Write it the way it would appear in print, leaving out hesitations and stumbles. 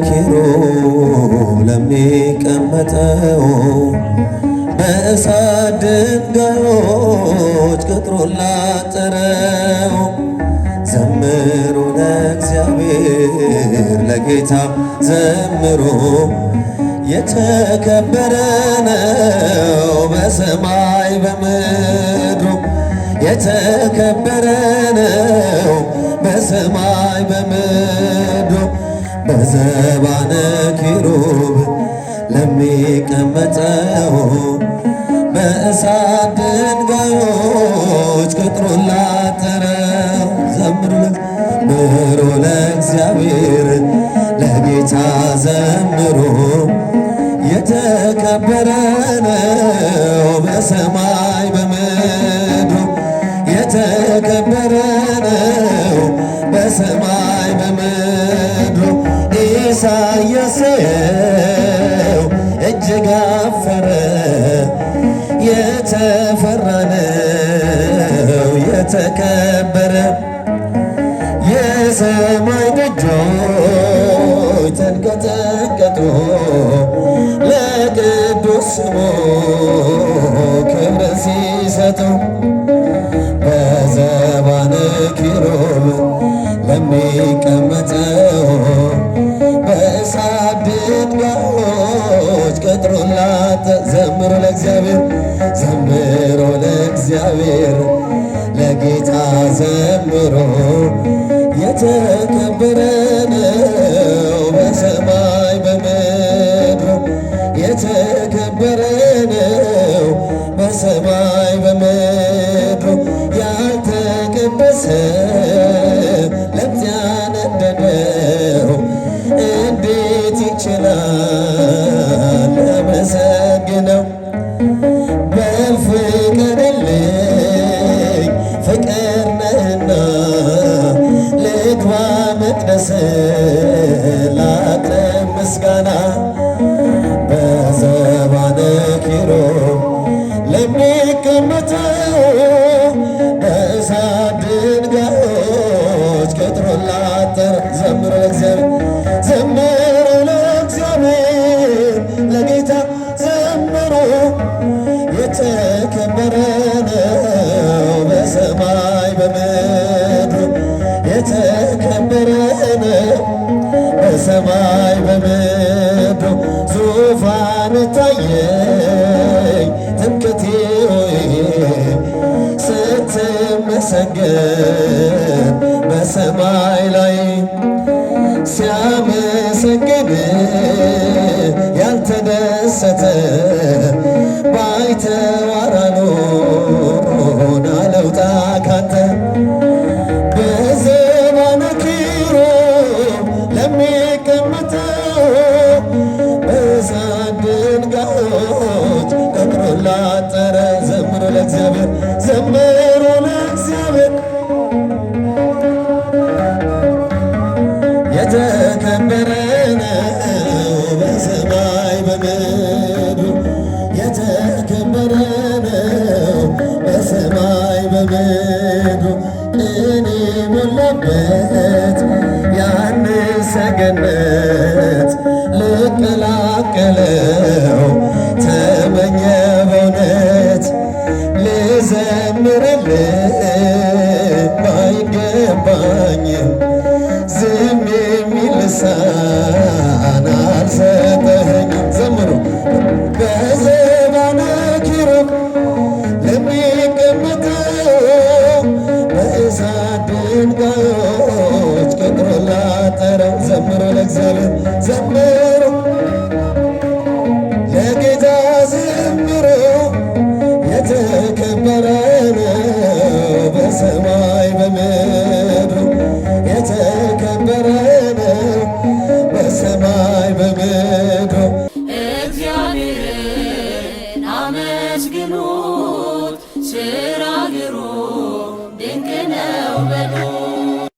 ኪሩብ ለሚቀመጠው በእሳት ድንጋዮች ቅጥሩን ላጠረው ዘምሩ ለእግዚአብሔር ለጌታ ዘምሩ የተከበረ ነው በሰማይ በምድሩ የተከበረ ነው በሰማይ በምድሩ በዘባነ ኪሩብ ለሚቀመጠው በእሳት ድንጋዮች ቅጥሩን ላጠረው ዘምሩ ለእግዚአብሔር ለጌታ ዘምሩ የተከበረ ነው በሰማይ በምድሩ የተከበረ ነው በሰማይ በምድሩ ኢሳይያስ እጅግ አፈረ የተፈራ ነው የተከበረ የሰማይ ደጆች ተንቀጠቀጡ ለቅዱስ ስሙ ክብር ሲሰጡ በዘባነ ኪሩብ ለሚቀመጠው በእሳት ድንጋዮች ቅጥሩን ዘምሩ ለእግዚአብሔር ዘምሩ ለእግዚአብሔር ለጌታ ዘምሩ የተከበረ ነው በሰማይ በምድሩ የተከበረ ነው በሰማይ በምድሩ ያልተቀደሰ ለዚያን እንደደው እንዴት ይችላል ለመሰግነው በፍቅርልኝ ፍቅር ነህና ልግባ መቅደስ ላቅርብ ምስጋና በዘባነ ኪሩብ ለሚቀመጠው በእሳት ድንጋዮች ቅጥሩን ላጠረ ዘምሩ ለእግዚአብሔር ዘምሩ ለእግዚአብሔር ለጌታ ዘምሩ የተከበረ ነው በሰማይ በምድሩ የተከበረ ነው በሰማይ በምድሩ ዙፋን ታየኝ ትምክህቴ ሆይ ስትመሰገን በሰማይ ላይ ሲያመሰግን ያልተደሰተ ባይተዋር አልሆን አልውጣ ካንተ በዘባነ ኪሩብ ለሚቀመጠው በእሳት ድንጋዮች ቅጥሩን ላጠረ ዘምሩ ለእግዚአብሔር ዘምሩ ለእግዚአብሔር የተከበረ ነው በሰማይ በምድሩ የተከበረ ነው በሰማይ በምድሩ እኔ ሞላበት ያን ሰገነት ልቀላቀለው ተመኘ በእውነት ልዘምርልህ ባይገባኝም ዝም የሚል ልሳን አልሰጠኸኝም ዘምሩ በዘባነ ኪሩብ ለሚቀመጠው በእሳት ድንጋዮች ቅጥሩን ላጠረው ዘምሩ ለእግዚአብሔር